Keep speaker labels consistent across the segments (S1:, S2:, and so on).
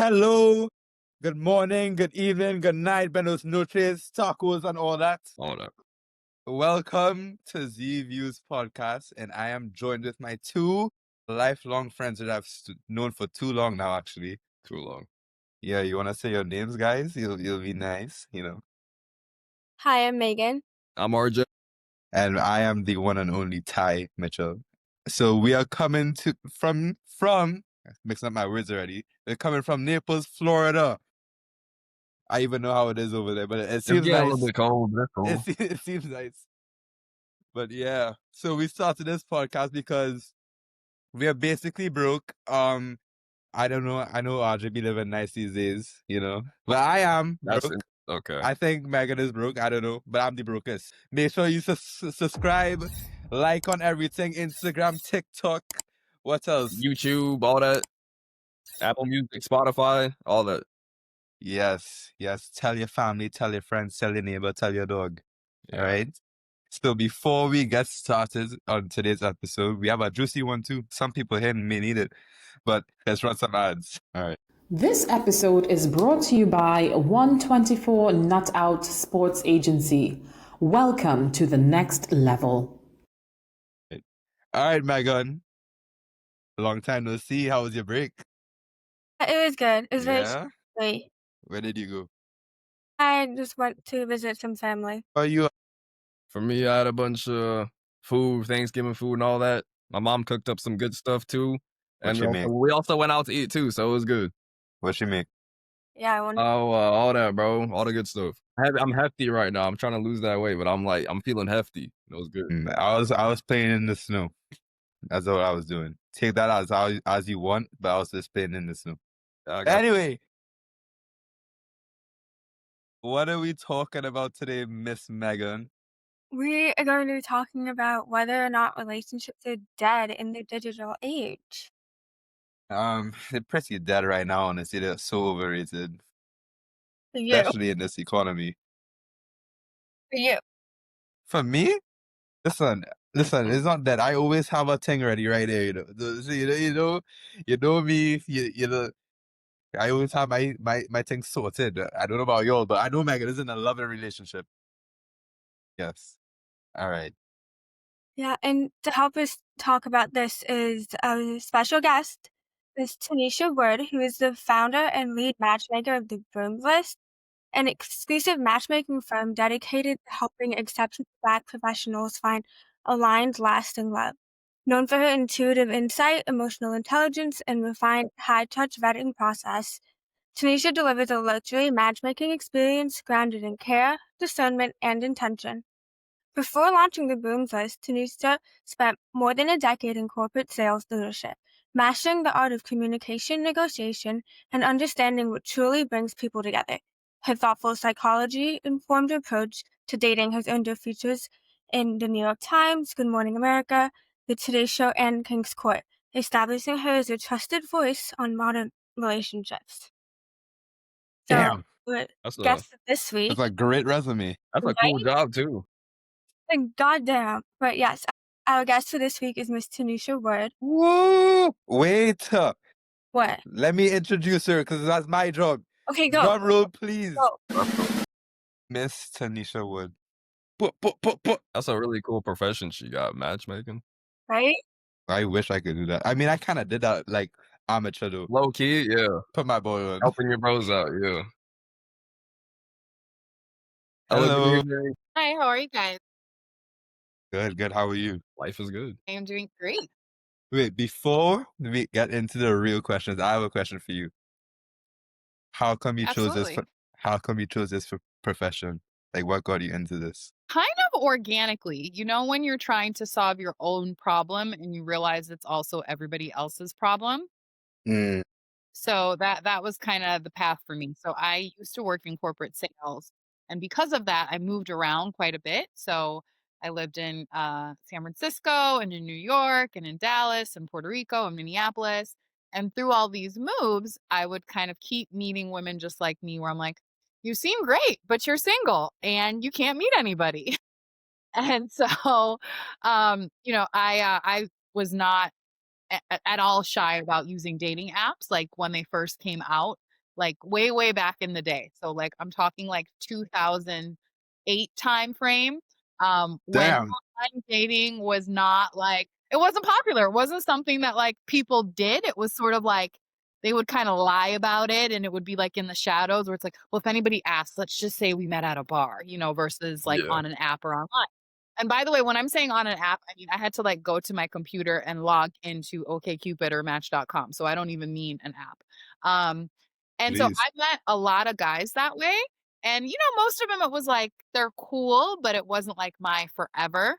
S1: Hello, good morning, good evening, good night, buenos noches, tacos, and all that.
S2: All that.
S1: Welcome to ZViewz podcast, and I am joined with my two lifelong friends that I've known for too long now, actually.
S2: Too long.
S1: Yeah, you want to say your names, guys? You'll be nice.
S3: Hi, I'm Maeghan.
S2: I'm RJ.
S1: And I am the one and only Ty Mitchell. So we are coming from mixing up my words already. We're coming from Naples, Florida. I even know how it is over there, but it
S2: It's
S1: seems
S2: getting a
S1: nice.
S2: little bit cold, but that's cool.
S1: It seems nice. But yeah, so we started this podcast because we are basically broke. I don't know. I know RJ be living nice these days, but I am broke.
S2: Okay.
S1: I think Maeghan is broke. I don't know, but I'm the brokest. Make sure you subscribe, like on everything, Instagram, TikTok. What else?
S2: YouTube, all that. Apple Music, Spotify, all that.
S1: Yes. Tell your family, tell your friends, tell your neighbor, tell your dog.
S2: Yeah.
S1: All right. So before we get started on today's episode, we have a juicy one too. Some people here may need it, but let's run some ads. All right.
S4: This episode is brought to you by 124 Nut Out Sports Agency. Welcome to the next level.
S1: All right, Maeghan. Long time no see. How was your break?
S3: It was good. It was very
S1: Yeah?
S3: sweet.
S1: Where did you go?
S3: I just went to visit some family.
S1: Are you?
S2: For me, I had a bunch of food, Thanksgiving food and all that. My mom cooked up some good stuff too.
S1: What
S2: And
S1: she make?
S2: we also went out to eat too, so it was good.
S1: What she make?
S3: Yeah, I wanted.
S2: Oh, all that, bro. All the good stuff. I'm hefty right now. I'm trying to lose that weight, but I'm feeling hefty. It was good.
S1: I was playing in the snow. That's what I was doing. Take that as you want, but I was just playing in the snow. Anyway, what are we talking about today, Miss Maeghan?
S3: We are going to be talking about whether or not relationships are dead in the digital age.
S1: They're pretty dead right now, honestly. They're so overrated.
S3: For you.
S1: Especially in this economy.
S3: For you.
S1: For me? Listen, it's not that. I always have a thing ready right there, you know me, I always have my thing sorted. I don't know about y'all, but I know Maeghan is in a loving relationship. Yes. All right.
S3: Yeah, and to help us talk about this is a special guest, Miss Tanisha Wood, who is the founder and lead matchmaker of the Brooms List, an exclusive matchmaking firm dedicated to helping exceptional Black professionals find aligned, lasting love. Known for her intuitive insight, emotional intelligence, and refined high-touch vetting process, Tanisha delivers a luxury matchmaking experience grounded in care, discernment, and intention. Before launching the Brooms List, Tanisha spent more than a decade in corporate sales leadership, mastering the art of communication, negotiation, and understanding what truly brings people together. Her thoughtful psychology-informed approach to dating has earned her features in the New York Times, Good Morning America, The Today Show, and King's Court, establishing her as a trusted voice on modern relationships.
S1: Damn.
S3: So, guest this week.
S1: That's a great resume.
S2: That's a cool job too.
S3: Goddamn. But yes, our guest for this week is Miss Tanisha Wood.
S1: Woo! Wait.
S3: What?
S1: Let me introduce her because that's my job.
S3: Okay, go.
S1: Drum roll, please.
S3: Go.
S1: Miss Tanisha Wood.
S2: That's a really cool profession she got, matchmaking.
S3: Right?
S1: I wish I could do that. I mean, I kind of did that, like, amateur though.
S2: Low key, yeah.
S1: Put my boy on.
S2: Helping your bros out, yeah.
S1: Hello.
S5: Hi, how are you guys?
S1: Good. How are you?
S2: Life is good.
S5: I am doing great.
S1: Wait, before we get into the real questions, I have a question for you. How come you chose this?
S5: Absolutely.
S1: How come you chose this profession? Like, what got you into this?
S5: Kind of organically. You know, when you're trying to solve your own problem and you realize it's also everybody else's problem.
S1: Mm.
S5: So that was kind of the path for me. So I used to work in corporate sales. And because of that, I moved around quite a bit. So I lived in San Francisco and in New York and in Dallas and Puerto Rico and Minneapolis. And through all these moves, I would kind of keep meeting women just like me where I'm like, you seem great, but you're single and you can't meet anybody. And so, I was not at all shy about using dating apps. Like when they first came out, like way back in the day. So like I'm talking like 2008 time frame, when
S1: Damn.
S5: online dating was not like, it wasn't popular. It wasn't something that like people did. It was sort of like they would kind of lie about it, and it would be like in the shadows where it's like, well, if anybody asks, let's just say we met at a bar, versus like
S2: Yeah.
S5: on an app or online. And by the way, when I'm saying on an app, I mean, I had to like go to my computer and log into OkCupid or Match.com. So I don't even mean an app. And so
S1: Please.
S5: I met a lot of guys that way. And, most of them, it was like, they're cool, but it wasn't like my forever.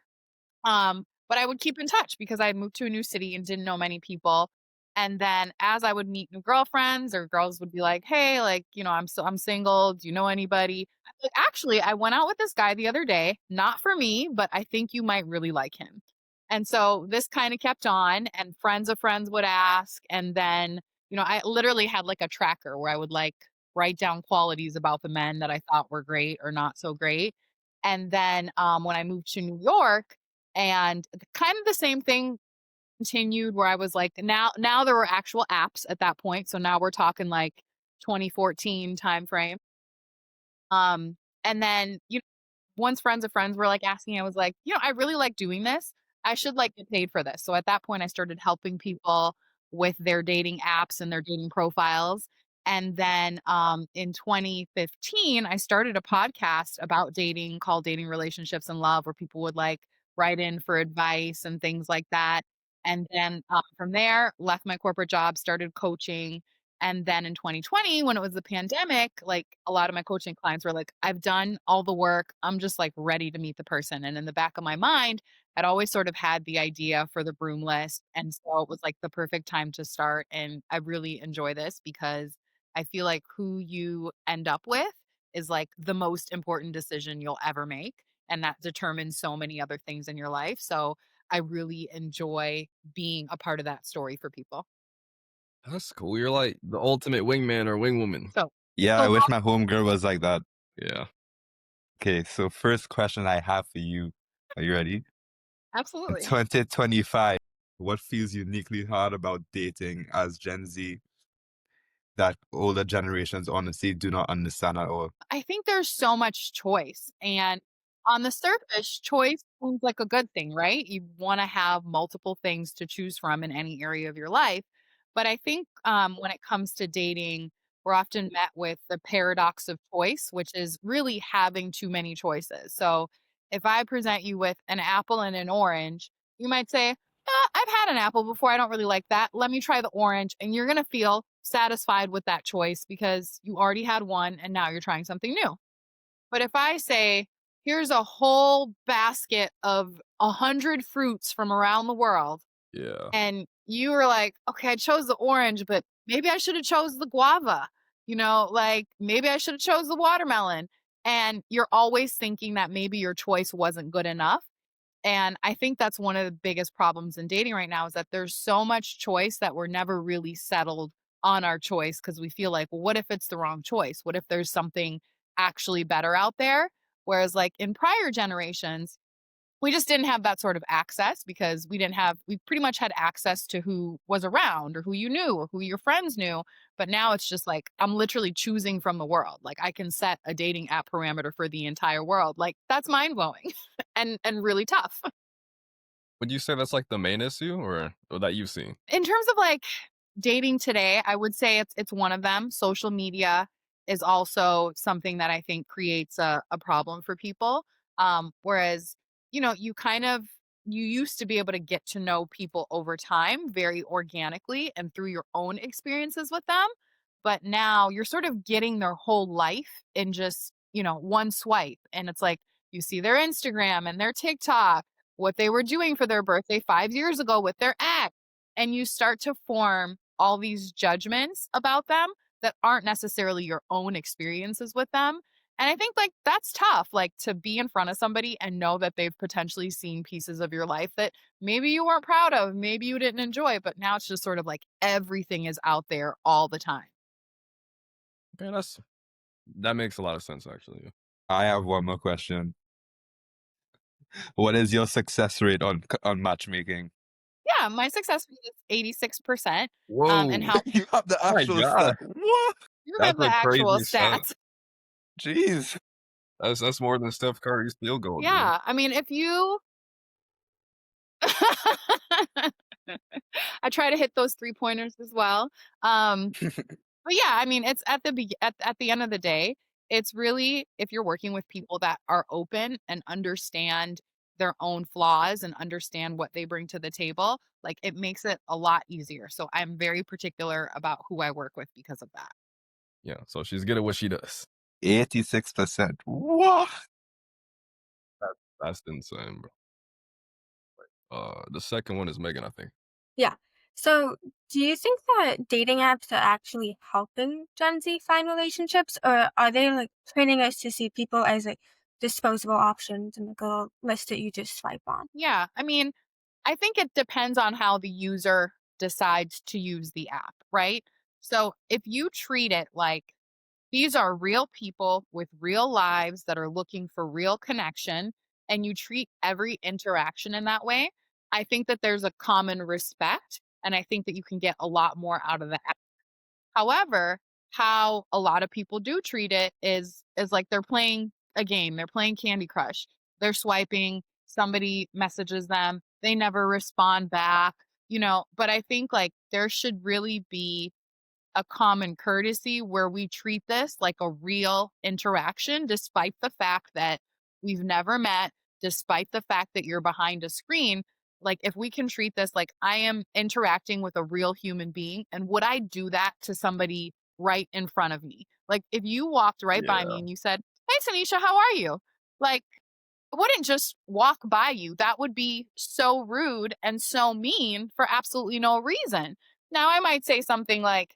S5: But I would keep in touch because I had moved to a new city and didn't know many people. And then as I would meet new girlfriends, or girls would be like, "Hey, like, I'm single. Do you know anybody?" I'm like, "Actually, I went out with this guy the other day, not for me, but I think you might really like him." And so this kind of kept on, and friends of friends would ask. And then, I literally had like a tracker where I would like write down qualities about the men that I thought were great or not so great. And then when I moved to New York, and kind of the same thing continued, where I was like, now there were actual apps at that point. So now we're talking like 2014 time frame. And then, once friends of friends were like asking, I was like, I really like doing this. I should like get paid for this. So at that point, I started helping people with their dating apps and their dating profiles. And then in 2015, I started a podcast about dating called Dating Relationships and Love, where people would like write in for advice and things like that. And then from there, left my corporate job, started coaching. And then in 2020, when it was the pandemic, like a lot of my coaching clients were like, I've done all the work. I'm just like ready to meet the person. And in the back of my mind, I'd always sort of had the idea for the broom list. And so it was like the perfect time to start. And I really enjoy this because I feel like who you end up with is like the most important decision you'll ever make. And that determines so many other things in your life. So I really enjoy being a part of that story for people.
S2: That's cool. You're like the ultimate wingman or wingwoman.
S5: So
S1: Yeah,
S5: So
S1: I wish my homegirl was like that.
S2: Yeah.
S1: Okay, so first question I have for you. Are you ready? In
S5: absolutely.
S1: 2025, what feels uniquely hard about dating as Gen Z that older generations honestly do not understand at all?
S5: I think there's so much choice. And on the surface, choice seems like a good thing, right? You want to have multiple things to choose from in any area of your life. But I think when it comes to dating, we're often met with the paradox of choice, which is really having too many choices. So if I present you with an apple and an orange, you might say, I've had an apple before. I don't really like that. Let me try the orange. And you're going to feel satisfied with that choice because you already had one and now you're trying something new. But if I say, here's a whole basket of 100 fruits from around the world,
S2: Yeah.
S5: and you were like, okay, I chose the orange, but maybe I should have chose the guava, like maybe I should have chose the watermelon. And you're always thinking that maybe your choice wasn't good enough. And I think that's one of the biggest problems in dating right now, is that there's so much choice that we're never really settled on our choice, because we feel like, well, what if it's the wrong choice? What if there's something actually better out there? Whereas like in prior generations, we just didn't have that sort of access, because we pretty much had access to who was around or who you knew or who your friends knew. But now it's just like, I'm literally choosing from the world. Like I can set a dating app parameter for the entire world. Like that's mind blowing and really tough.
S2: Would you say that's like the main issue or that you've seen?
S5: In terms of like dating today, I would say it's one of them. Social media is also something that I think creates a problem for people. Whereas, you used to be able to get to know people over time very organically and through your own experiences with them. But now you're sort of getting their whole life in just, one swipe. And it's like you see their Instagram and their TikTok, what they were doing for their birthday 5 years ago with their ex. And you start to form all these judgments about them that aren't necessarily your own experiences with them. And I think like that's tough, like to be in front of somebody and know that they've potentially seen pieces of your life that maybe you weren't proud of, maybe you didn't enjoy, but now it's just sort of like everything is out there all the time.
S2: Okay, that makes a lot of sense actually.
S1: I have one more question. What is your success rate on matchmaking?
S5: Yeah, my success rate is 86%.
S2: Whoa.
S5: And how
S1: You have the
S2: Oh my
S1: actual
S2: God.
S1: stat. What?
S5: have the
S2: a
S5: actual
S2: crazy shot.
S5: stats.
S1: Jeez.
S2: That's more than Steph Curry's field goal, dude.
S5: Yeah, I mean, if you I try to hit those 3-pointers as well. But yeah, I mean, it's at the end of the day, it's really if you're working with people that are open and understand their own flaws and understand what they bring to the table, like it makes it a lot easier. So I'm very particular about who I work with because of that.
S2: Yeah, so she's good at what she does.
S1: 86%. What?
S2: That's insane, bro. The second one is Maeghan, I think.
S3: Yeah. So, do you think that dating apps are actually helping Gen Z find relationships, or are they like training us to see people as like disposable options and like a list that you just swipe on?
S5: Yeah, I mean, I think it depends on how the user decides to use the app, right? So if you treat it like these are real people with real lives that are looking for real connection, and you treat every interaction in that way, I think that there's a common respect, and I think that you can get a lot more out of the app. However, how a lot of people do treat it is like they're playing a game, they're playing Candy Crush. They're swiping, somebody messages them, they never respond back, but I think like there should really be a common courtesy where we treat this like a real interaction, despite the fact that we've never met, despite the fact that you're behind a screen. Like, if we can treat this like I am interacting with a real human being, and would I do that to somebody right in front of me? Like, if you walked right by me
S2: Yeah.
S5: and you said, "Hey, Tanisha, how are you?" Like, I wouldn't just walk by you. That would be so rude and so mean for absolutely no reason. Now, I might say something like,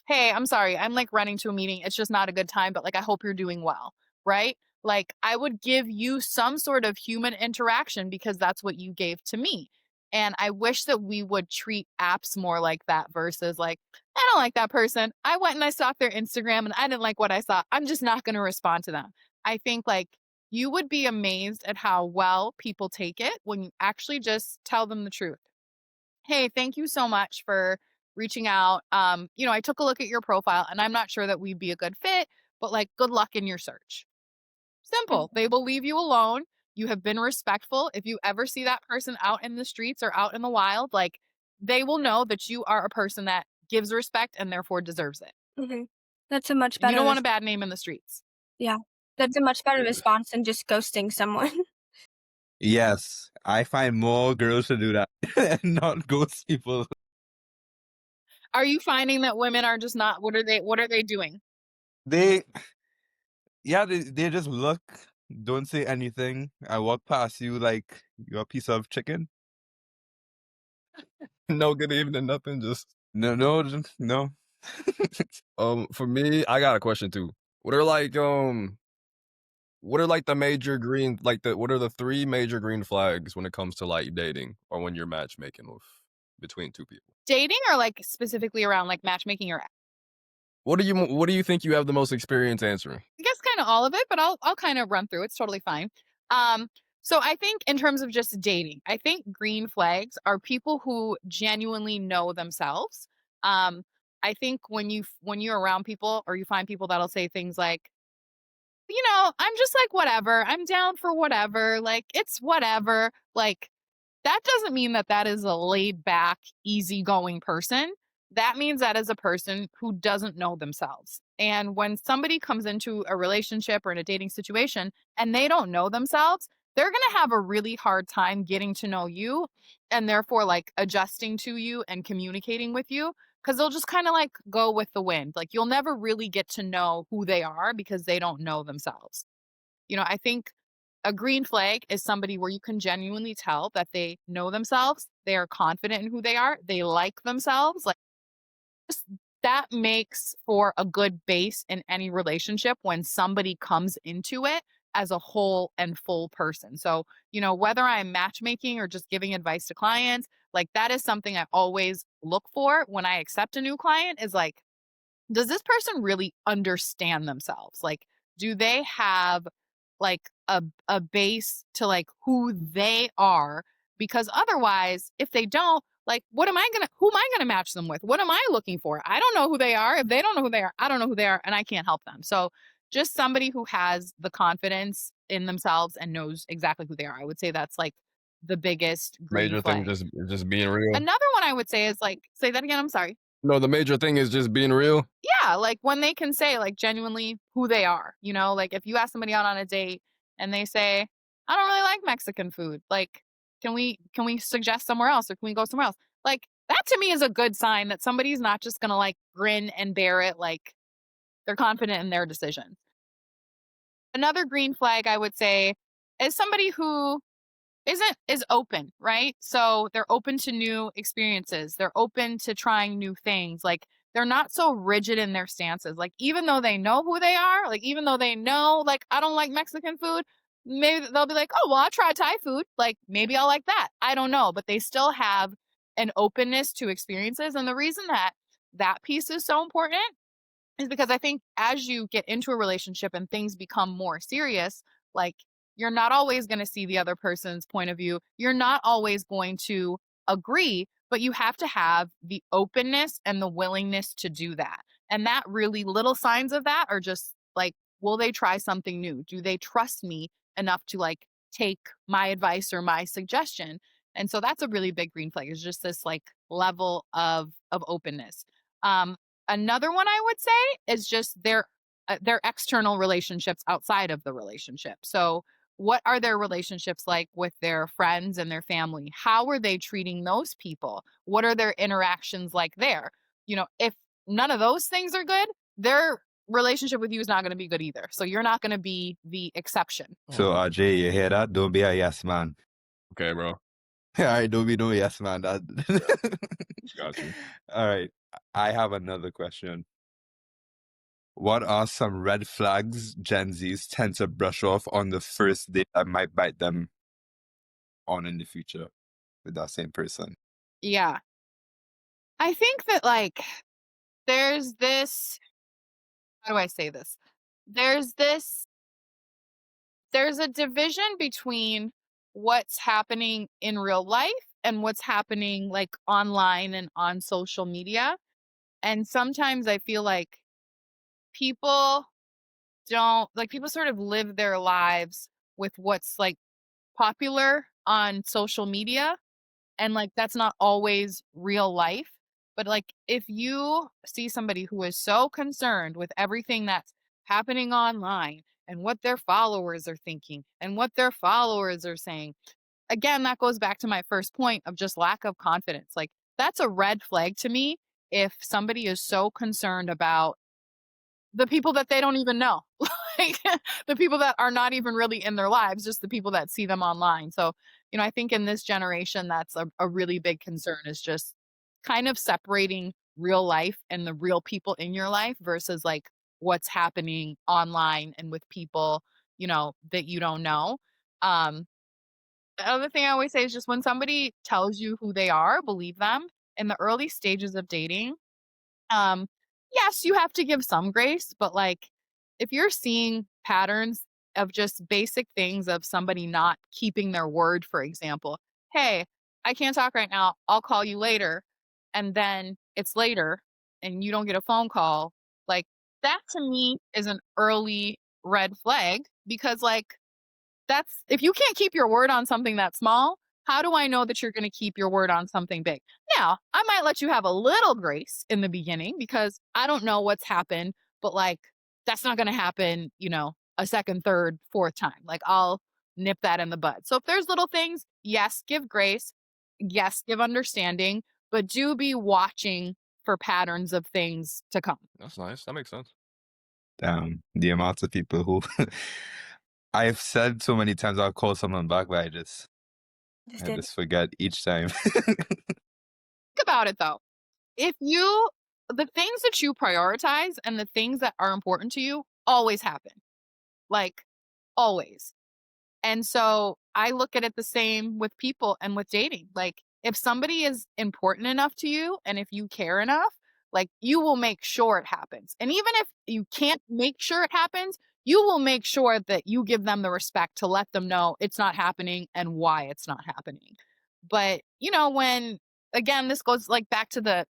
S5: "Hey, I'm sorry. I'm like running to a meeting. It's just not a good time, but like I hope you're doing well." Right? Like I would give you some sort of human interaction because that's what you gave to me. And I wish that we would treat apps more like that versus like, I don't like that person. I went and I stalked their Instagram and I didn't like what I saw. I'm just not going to respond to them. I think like you would be amazed at how well people take it when you actually just tell them the truth. "Hey, thank you so much for reaching out. I took a look at your profile and I'm not sure that we'd be a good fit, but like good luck in your search." Simple. They will leave you alone. You have been respectful. If you ever see that person out in the streets or out in the wild, like they will know that you are a person that gives respect and therefore deserves it.
S3: Mm-hmm. That's a much
S5: And you
S3: better.
S5: don't want a bad name in the streets.
S3: Yeah, that's a much better
S2: Yeah.
S3: response than just ghosting someone.
S1: Yes. I find more girls to do that and not ghost people.
S5: Are you finding that women are just not, what are they doing?
S1: They just look, don't say anything. I walk past you like you're a piece of chicken.
S2: No good evening, nothing. Just
S1: No.
S2: for me, I got a question too. What are like the major what are the 3 major green flags when it comes to like dating or when you're matchmaking between 2 people?
S5: Dating or like specifically around like matchmaking or
S2: What do you think you have the most experience answering?
S5: I guess kind of all of it, but I'll kind of run through. It's totally fine. So I think in terms of just dating, I think green flags are people who genuinely know themselves. I think when you're around people or you find people that'll say things like, I'm just like whatever. I'm down for whatever. Like it's whatever. Like that doesn't mean that that is a laid back, easygoing person. That means that is a person who doesn't know themselves. And when somebody comes into a relationship or in a dating situation and they don't know themselves, they're going to have a really hard time getting to know you and therefore like adjusting to you and communicating with you because they'll just kind of like go with the wind. Like you'll never really get to know who they are because they don't know themselves. I think a green flag is somebody where you can genuinely tell that they know themselves, they are confident in who they are, they like themselves. Like just that makes for a good base in any relationship when somebody comes into it as a whole and full person. So, whether I'm matchmaking or just giving advice to clients, like that is something I always look for when I accept a new client is like, does this person really understand themselves? Like, do they have like a base to like who they are? Because otherwise, if they don't, Like, who am I gonna match them with? What am I looking for? I don't know who they are. If they don't know who they are, I don't know who they are, and I can't help them. So just somebody who has the confidence in themselves and knows exactly who they are. I would say that's like the biggest green
S2: Major thing,
S5: flag.
S2: just being real.
S5: Another one I would say is like, say that again. I'm sorry.
S2: No, the major thing is just being real.
S5: Yeah, like when they can say like genuinely who they are, you know, like if you ask somebody out on a date and they say, I don't really like Mexican food, like can we suggest somewhere else or can we go somewhere else? Like that to me is a good sign that somebody's not just gonna like grin and bear it, like they're confident in their decision. Another green flag I would say is somebody who is open, right? So they're open to new experiences. They're open to trying new things. Like they're not so rigid in their stances. Like even though they know who they are, like even though they know like I don't like Mexican food, maybe they'll be like, "Oh, well, I'll try Thai food. Like maybe I'll like that." I don't know, but they still have an openness to experiences. And the reason that that piece is so important is because I think as you get into a relationship and things become more serious, like you're not always going to see the other person's point of view. You're not always going to agree, but you have to have the openness and the willingness to do that. And that really little signs of that are just like, will they try something new? Do they trust me enough to like take my advice or my suggestion? And so that's a really big green flag. Is just this like level of openness. Um, Another one I would say is just their external relationships outside of the relationship. So what are their relationships like with their friends and their family? How are they treating those people? What are their interactions like there? You know, if none of those things are good, their relationship with you is not going to be good either. So you're not going to be the exception.
S1: So, Jay, you hear that? Don't be a yes man.
S2: Okay, bro.
S1: All right, don't be no yes man. That...
S2: Got you.
S1: All right, I have another question. What are some red flags Gen Zs tend to brush off on the first date that might bite them on in the future with that same person?
S5: Yeah. I think that like there's this, how do I say this? There's a division between what's happening in real life and what's happening like online and on social media. And sometimes I feel like people people sort of live their lives with what's like popular on social media. And like that's not always real life. But like if you see somebody who is so concerned with everything that's happening online and what their followers are thinking and what their followers are saying, again, that goes back to my first point of just lack of confidence. Like that's a red flag to me if somebody is so concerned about the people that they don't even know, like the people that are not even really in their lives, just the people that see them online. So, you know, I think in this generation, that's a really big concern is just kind of separating real life and the real people in your life versus like what's happening online and with people, you know, that you don't know. Um, the other thing I always say is just when somebody tells you who they are, believe them. In the early stages of dating, um, yes, you have to give some grace, but like if you're seeing patterns of just basic things of somebody not keeping their word, for example, hey, I can't talk right now, I'll call you later, and then it's later and you don't get a phone call, like that to me is an early red flag because like that's if you can't keep your word on something that small, how do I know that you're going to keep your word on something big? Now, I might let you have a little grace in the beginning because I don't know what's happened, but like that's not going to happen, you know, a second, third, fourth time. Like I'll nip that in the bud. So if there's little things, yes, give grace. Yes, give understanding, but do be watching for patterns of things to come.
S2: That's nice. That makes sense.
S1: The amount of people who I've said so many times I'll call someone back, but I just forget each time.
S5: Think about it though. If the things that you prioritize and the things that are important to you always happen, like always. And so I look at it the same with people and with dating. Like if somebody is important enough to you and if you care enough, like you will make sure it happens. And even if you can't make sure it happens, you will make sure that you give them the respect to let them know it's not happening and why it's not happening. But, you know, when again, this goes like back to the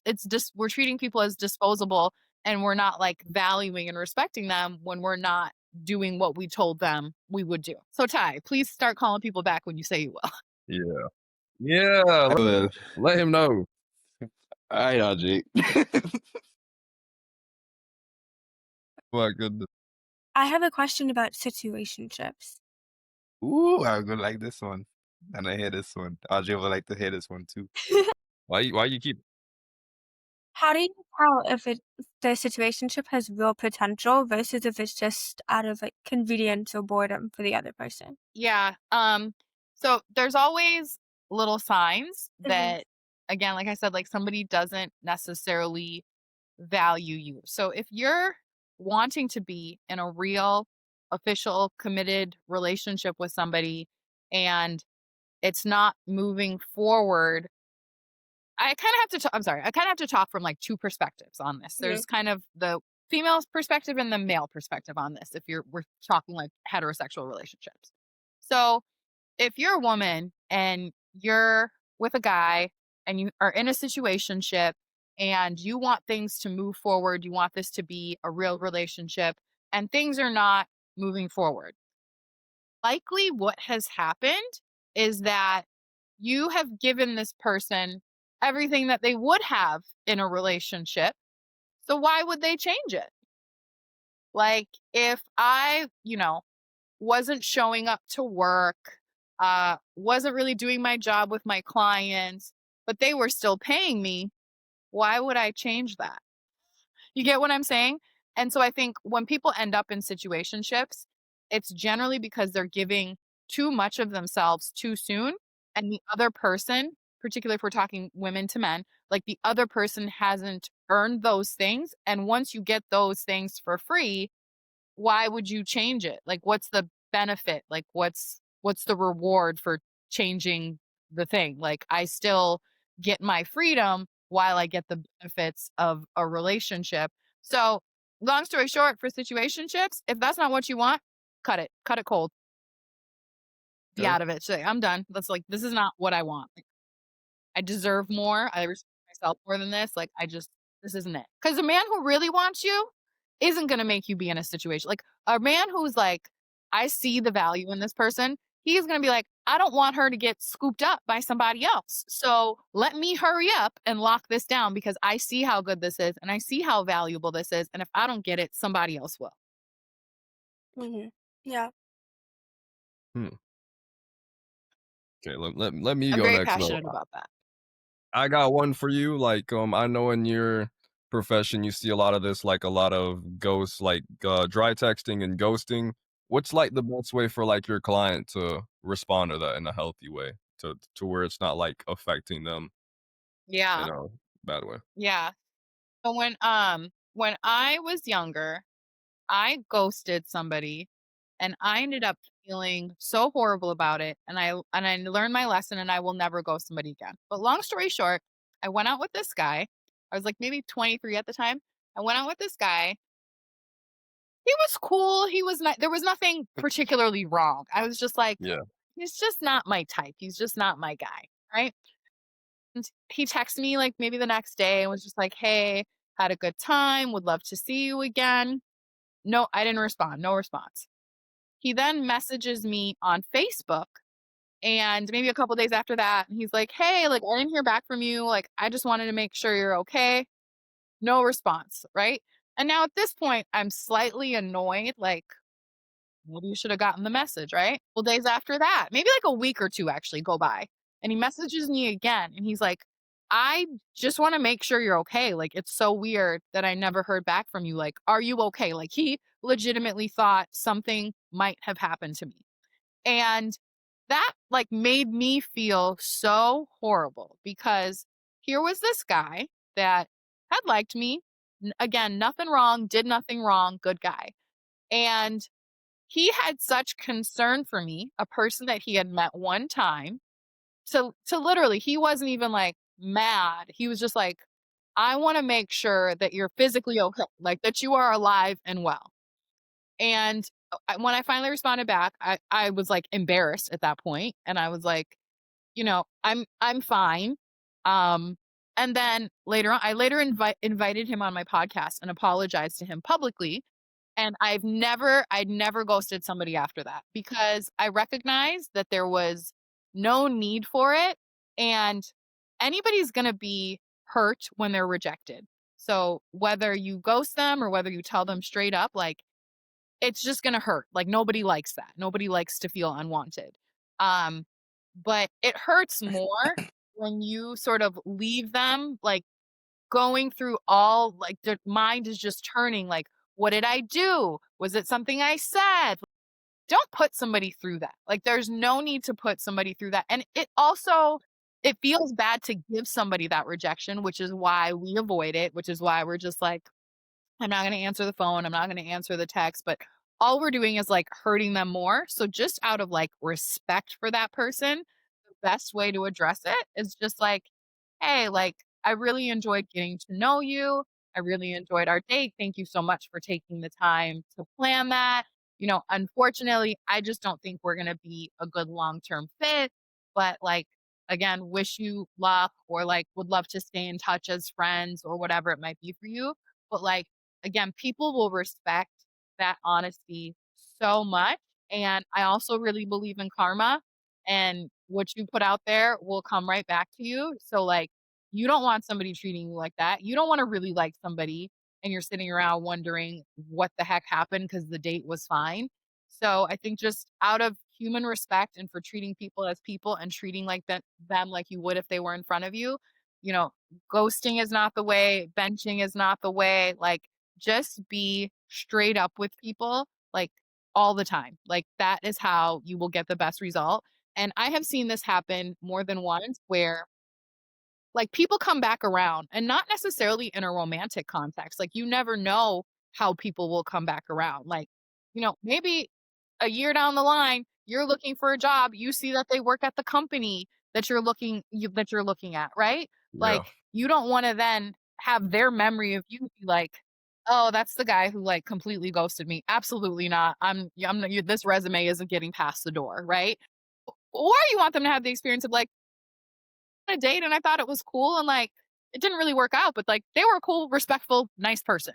S5: it's just we're treating people as disposable, and we're not like valuing and respecting them when we're not doing what we told them we would do. So Ty, please start calling people back when you say you will.
S2: Yeah. Yeah. Let him know.
S1: All right, Audrey.
S2: My goodness.
S3: I have a question about situationships.
S1: Ooh, I'm gonna like this one. And I hear this one. Audrey would like to hear this one too.
S2: Why you keep
S3: How do you tell if the situationship has real potential versus if it's just out of like convenience or boredom for the other person?
S5: Yeah. So there's always little signs that, again, like I said, like somebody doesn't necessarily value you. So if you're wanting to be in a real, official, committed relationship with somebody and it's not moving forward, I kind of have to, I'm sorry, I kind of have to talk from like two perspectives on this. There's kind of the female perspective and the male perspective on this if we're talking like heterosexual relationships. So if you're a woman and you're with a guy and you are in a situationship and you want things to move forward, you want this to be a real relationship, and things are not moving forward, likely what has happened is that you have given this person everything that they would have in a relationship. So why would they change it? Like if I, wasn't showing up to work, wasn't really doing my job with my clients, but they were still paying me, why would I change that? You get what I'm saying? And so I think when people end up in situationships, it's generally because they're giving too much of themselves too soon. And the other person, particularly if we're talking women to men, like the other person hasn't earned those things. And once you get those things for free, why would you change it? Like, what's the benefit? Like, what's the reward for changing the thing? Like, I still get my freedom while I get the benefits of a relationship. So, long story short, for situationships, if that's not what you want, cut it cold, be
S2: Okay.
S5: out of it. Say, I'm done. That's like, this is not what I want. Like, I deserve more. I respect myself more than this. Like, this isn't it. Because a man who really wants you isn't going to make you be in a situation. Like, a man who's like, I see the value in this person, he's going to be like, I don't want her to get scooped up by somebody else. So let me hurry up and lock this down because I see how good this is and I see how valuable this is. And if I don't get it, somebody else will.
S3: Yeah.
S2: Hmm. Okay, let me
S5: I'm
S2: go
S5: very
S2: next though.
S5: passionate about that.
S2: I got one for you. Like, I know in your profession you see a lot of this, like a lot of ghosts, like dry texting and ghosting. What's like the best way for like your client to respond to that in a healthy way, to where it's not like affecting them
S5: Yeah.
S2: in a bad way?
S5: Yeah. So when I was younger, I ghosted somebody and I ended up feeling so horrible about it, and I learned my lesson and I will never ghost somebody again. But long story short, I went out with this guy. I was like maybe 23 at the time. I went out with this guy. He was cool. He was not there was nothing particularly wrong. I was just like,
S2: Yeah.
S5: he's just not my type. He's just not my guy, right? And he texted me like maybe the next day and was just like, "Hey, had a good time. Would love to see you again." No, I didn't respond. No response. He then messages me on Facebook and maybe a couple days after that, and he's like, "Hey, like I didn't hear back from you. Like I just wanted to make sure you're okay." No response, right? And now at this point, I'm slightly annoyed, like maybe you should have gotten the message, right? Well, days after that, maybe like a week or two actually go by, and he messages me again and he's like, "I just want to make sure you're okay. Like it's so weird that I never heard back from you. Like are you okay?" Like he legitimately thought something might have happened to me. And that like made me feel so horrible because here was this guy that had liked me. Again, nothing wrong, did nothing wrong, good guy. And he had such concern for me, a person that he had met one time. To literally, he wasn't even like mad. He was just like, I want to make sure that you're physically okay, like that you are alive and well. And when I finally responded back, I was like embarrassed at that point, and I was like, I'm fine. And then later on, I invited him on my podcast and apologized to him publicly. And I'd never ghosted somebody after that because I recognized that there was no need for it. And anybody's going to be hurt when they're rejected. So whether you ghost them or whether you tell them straight up, like, it's just going to hurt. Like, nobody likes that. Nobody likes to feel unwanted. But it hurts more when you sort of leave them, like, going through all, like, their mind is just turning, like, what did I do? Was it something I said? Don't put somebody through that. Like, there's no need to put somebody through that. And it feels bad to give somebody that rejection, which is why we avoid it, which is why we're just like, I'm not going to answer the phone. I'm not going to answer the text, but all we're doing is like hurting them more. So just out of like respect for that person, the best way to address it is just like, hey, like, I really enjoyed getting to know you. I really enjoyed our date. Thank you so much for taking the time to plan that. Unfortunately, I just don't think we're going to be a good long-term fit, but like, again, wish you luck, or like would love to stay in touch as friends or whatever it might be for you. But like, again, people will respect that honesty so much. And I also really believe in karma, and what you put out there will come right back to you. So like, you don't want somebody treating you like that. You don't want to really like somebody and you're sitting around wondering what the heck happened because the date was fine. So I think just out of human respect and for treating people as people and treating like them like you would if they were in front of you, you know, ghosting is not the way, benching is not the way. Like, just be straight up with people, like, all the time. Like, that is how you will get the best result. And I have seen this happen more than once where, like, people come back around, and not necessarily in a romantic context. Like, you never know how people will come back around. Like, maybe a year down the line, you're looking for a job, you see that they work at the company that you're looking at, right?
S2: Yeah.
S5: Like, you don't want to then have their memory of you be like, oh, that's the guy who like completely ghosted me. Absolutely not. This resume isn't getting past the door, right? Or you want them to have the experience of like, a date and I thought it was cool, and like, it didn't really work out, but like, they were a cool, respectful, nice person.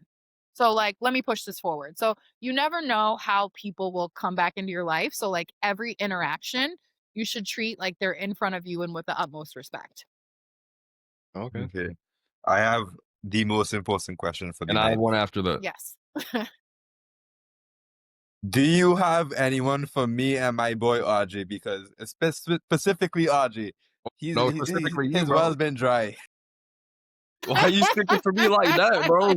S5: So like, let me push this forward. So you never know how people will come back into your life. So like, every interaction you should treat like they're in front of you and with the utmost respect.
S2: Okay.
S1: Okay. I have the most important question for the
S2: And I have
S1: night.
S2: one after that.
S5: Yes.
S1: Do you have anyone for me and my boy RJ? Because specifically RJ,
S2: No, specifically you,
S1: his
S2: bro.
S1: well's been dry.
S2: Why you sticking for me like that, bro?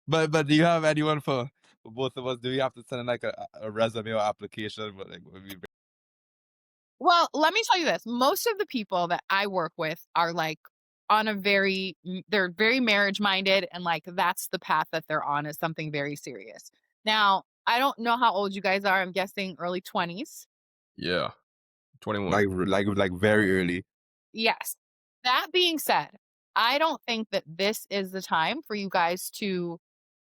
S1: But do you have anyone for both of us? Do we have to send in like a resume or application? But like,
S5: Well, let me tell you this. Most of the people that I work with are like they're very marriage minded, and like, that's the path that they're on, is something very serious. Now, I don't know how old you guys are. I'm guessing early 20s.
S2: Yeah. 21.
S1: like very early.
S5: Yes. That being said, I don't think that this is the time for you guys to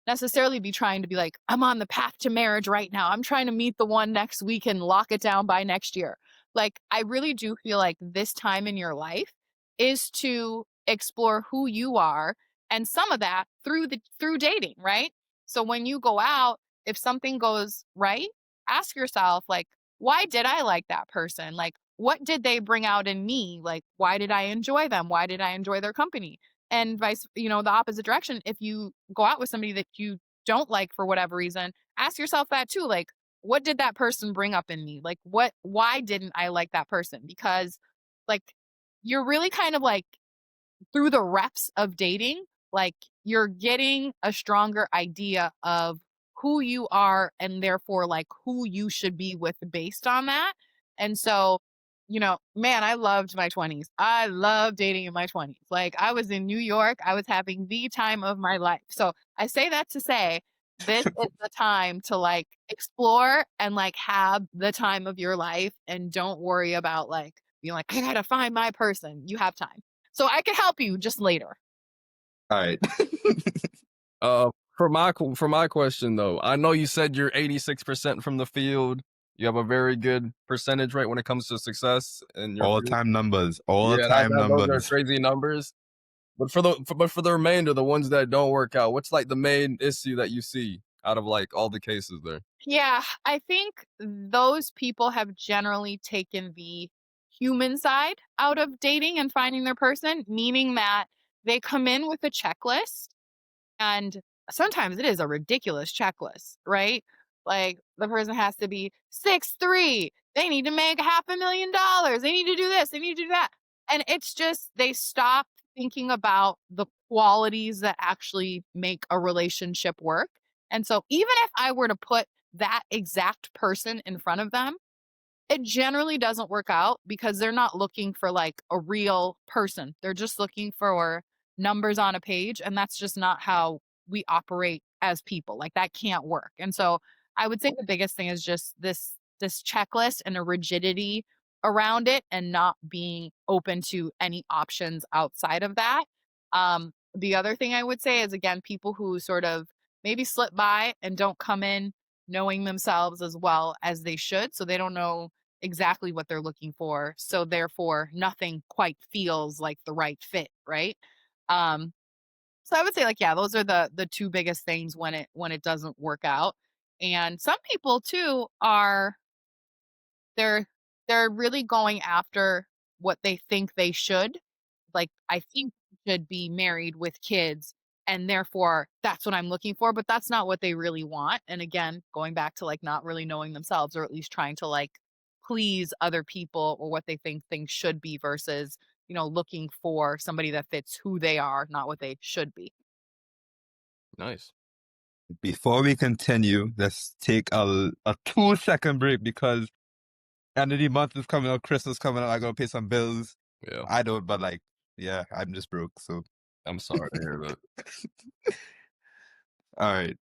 S5: necessarily be trying to be like, I'm on the path to marriage right now. I'm trying to meet the one next week and lock it down by next year. Like, I really do feel like this time in your life is to explore who you are, and some of that through dating, right? So when you go out, if something goes right, ask yourself, like, why did I like that person? Like, what did they bring out in me? Like, why did I enjoy them? Why did I enjoy their company? And the opposite direction. If you go out with somebody that you don't like for whatever reason, ask yourself that too. Like, what did that person bring up in me? Like, why didn't I like that person? Because like, you're really kind of like, through the reps of dating, like, you're getting a stronger idea of who you are, and therefore like who you should be with based on that. And so, man, I loved my 20s. I loved dating in my 20s. Like, I was in New York, I was having the time of my life. So I say that to say, this is the time to like explore and like have the time of your life, and don't worry about like being like, I gotta find my person. You have time. So I can help you just later.
S1: All right.
S2: For my question though, I know you said you're 86% from the field. You have a very good percentage rate when it comes to success in your
S1: All
S2: field?
S1: time numbers. All
S2: Yeah,
S1: time
S2: those are
S1: numbers.
S2: crazy numbers. But for the remainder, the ones that don't work out, what's like the main issue that you see out of like all the cases there?
S5: Yeah, I think those people have generally taken the human side out of dating and finding their person, meaning that they come in with a checklist, and sometimes it is a ridiculous checklist, right? Like the person has to be 6'3". They need to make $500,000. They need to do this. They need to do that. And it's just they stop thinking about the qualities that actually make a relationship work. And so even if I were to put that exact person in front of them, it generally doesn't work out because they're not looking for like a real person. They're just looking for numbers on a page, and that's just not how we operate as people. Like that can't work. And so I would say the biggest thing is just this checklist and a rigidity around it and not being open to any options outside of that. The other thing I would say is again people who sort of maybe slip by and don't come in knowing themselves as well as they should, so they don't know exactly what they're looking for. So therefore, nothing quite feels like the right fit, right? Um, so I would say like yeah, those are the two biggest things when it doesn't work out. And some people too are they're they're really going after what they think they should. Like, I think you should be married with kids, and therefore that's what I'm looking for, but that's not what they really want. And again, going back to like not really knowing themselves or at least trying to like please other people or what they think things should be versus, looking for somebody that fits who they are, not what they should be.
S2: Nice.
S1: Before we continue, let's take a 2-second break because end of the month is coming up, Christmas coming up. I gotta pay some bills.
S2: Yeah.
S1: I don't, but like, yeah, I'm just broke. So,
S2: I'm sorry to hear that.
S1: all right.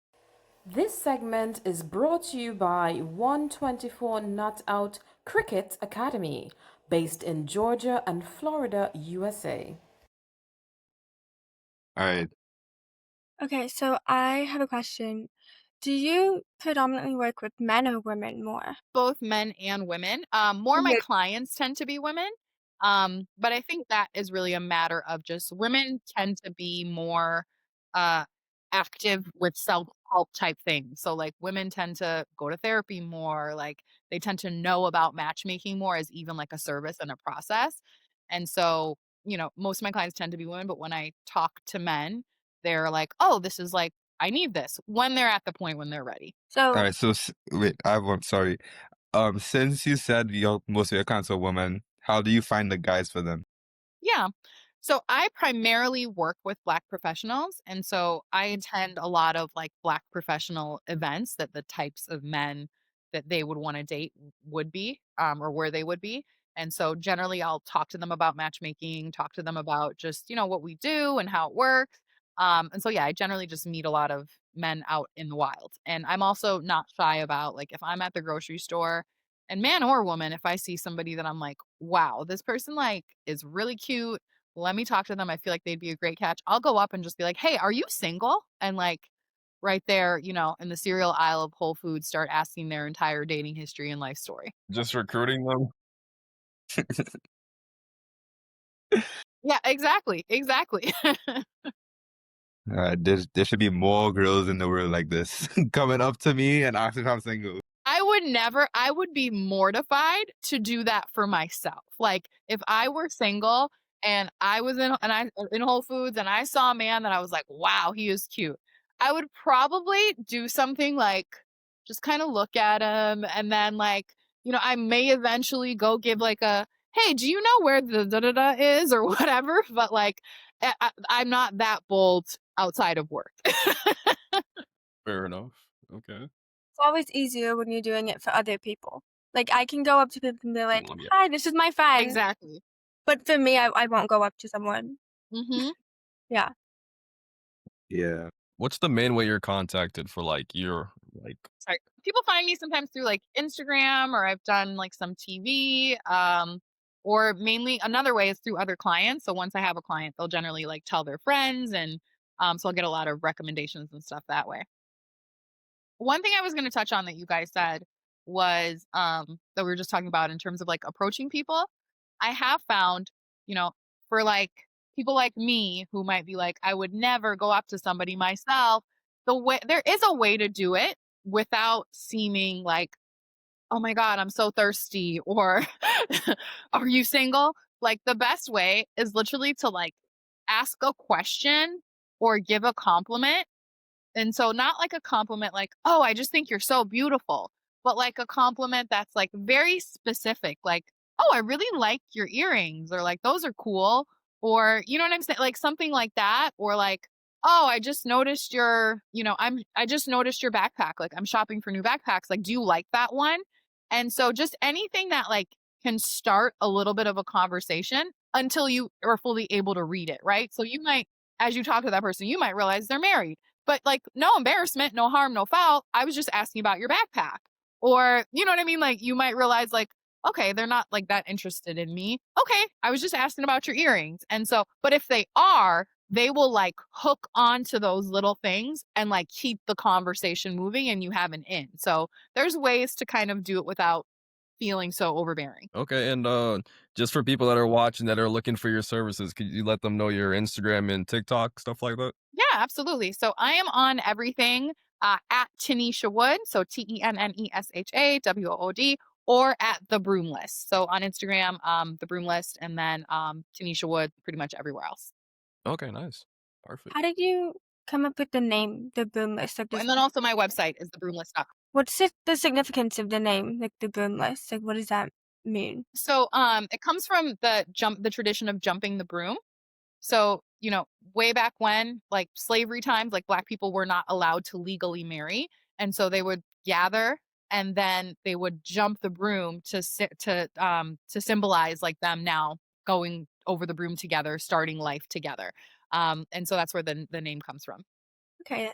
S4: This segment is brought to you by 124 Not Out Cricket Academy, based in Georgia and Florida, USA.
S1: All right.
S3: Okay, so I have a question. Do you predominantly work with men or women more?
S5: Both men and women. More my
S3: Okay.
S5: clients tend to be women. But I think that is really a matter of just women tend to be more uh active with self-help type things. So like women tend to go to therapy more, like they tend to know about matchmaking more as even like a service and a process. And so, most of my clients tend to be women, but when I talk to men, they're like, "Oh, this is like I need this," when they're at the point when they're ready.
S1: All
S3: So
S1: right. So, wait, I have one. Sorry. Since you said most of your clients are women, how do you find the guys for them?
S5: Yeah. So I primarily work with Black professionals. And so I attend a lot of like Black professional events that the types of men that they would want to date would be, or where they would be. And so generally I'll talk to them about matchmaking, talk to them about just, what we do and how it works. And so, yeah, I generally just meet a lot of men out in the wild. And I'm also not shy about like if I'm at the grocery store and man or woman, if I see somebody that I'm like, wow, this person like is really cute. Let me talk to them. I feel like they'd be a great catch. I'll go up and just be like, hey, are you single? And like right there, in the cereal aisle of Whole Foods, start asking their entire dating history and life story.
S2: Just recruiting them.
S5: Yeah, exactly. Exactly.
S1: There should be more girls in the world like this coming up to me and asking if I'm single.
S5: I would be mortified to do that for myself. Like if I were single and I was in Whole Foods and I saw a man that I was like, wow, he is cute. I would probably do something like just kind of look at him and then like, I may eventually go give like a, hey, do you know where the da da da is or whatever? But like I'm not that bold outside of work.
S2: Fair enough. Okay.
S3: it's always easier when you're doing it for other people. Like I can go up to people and be like,
S2: Yeah.
S3: "Hi, this is my friend."
S5: Exactly.
S3: But for me, I won't go up to someone.
S5: Mm-hmm.
S3: Yeah.
S1: Yeah.
S2: What's the main way you're contacted for like your like
S5: Sorry. People find me sometimes through like Instagram or I've done like some TV. Or mainly another way is through other clients. So once I have a client, they'll generally like tell their friends and so I'll get a lot of recommendations and stuff that way. One thing I was going to touch on that you guys said was that we were just talking about in terms of like approaching people. I have found, you know, for like people like me who might be like, I would never go up to somebody myself. The way there is a way to do it without seeming like, oh my God, I'm so thirsty, or are you single? Like the best way is literally to like ask a question or give a compliment, and so not like a compliment like, "Oh, I just think you're so beautiful," but like a compliment that's like very specific, like, "Oh, I really like your earrings," or like, "Those are cool," or you know what I'm saying? Like something like that, or like, "Oh, I just noticed your, I just noticed your backpack. Like I'm shopping for new backpacks. Like, do you like that one?" And so just anything that like can start a little bit of a conversation until you are fully able to read it, right? So you might, as you talk to that person, you might realize they're married, but like, no embarrassment, no harm, no foul. I was just asking about your backpack. Or, you know what I mean? Like, you might realize, like, okay, they're not like that interested in me. Okay, I was just asking about your earrings. And so, but if they are, they will like hook onto those little things and like keep the conversation moving and you have an in. So there's ways to kind of do it without feeling so overbearing.
S2: Okay, and just for people that are watching that are looking for your services, could you let them know your Instagram and TikTok, stuff like that?
S5: Yeah, absolutely. So I am on everything at Tanisha Wood, so TENNESHAWOOD, or at The Broom List. So on Instagram, The Broom List, and then Tanisha Wood, pretty much everywhere else.
S2: Okay, nice. Perfect.
S3: How did you come up with the name, the Boom List? Like,
S5: And then also my website is thebroomlist.com.
S3: what's the significance of the name, like the Boom List? Like, what does that mean?
S5: So it comes from the tradition of jumping the broom. So, way back when, like slavery times, like Black people were not allowed to legally marry. And so they would gather and then they would jump the broom to symbolize like them now going over the broom together, starting life together. And so that's where the name comes from.
S3: Okay.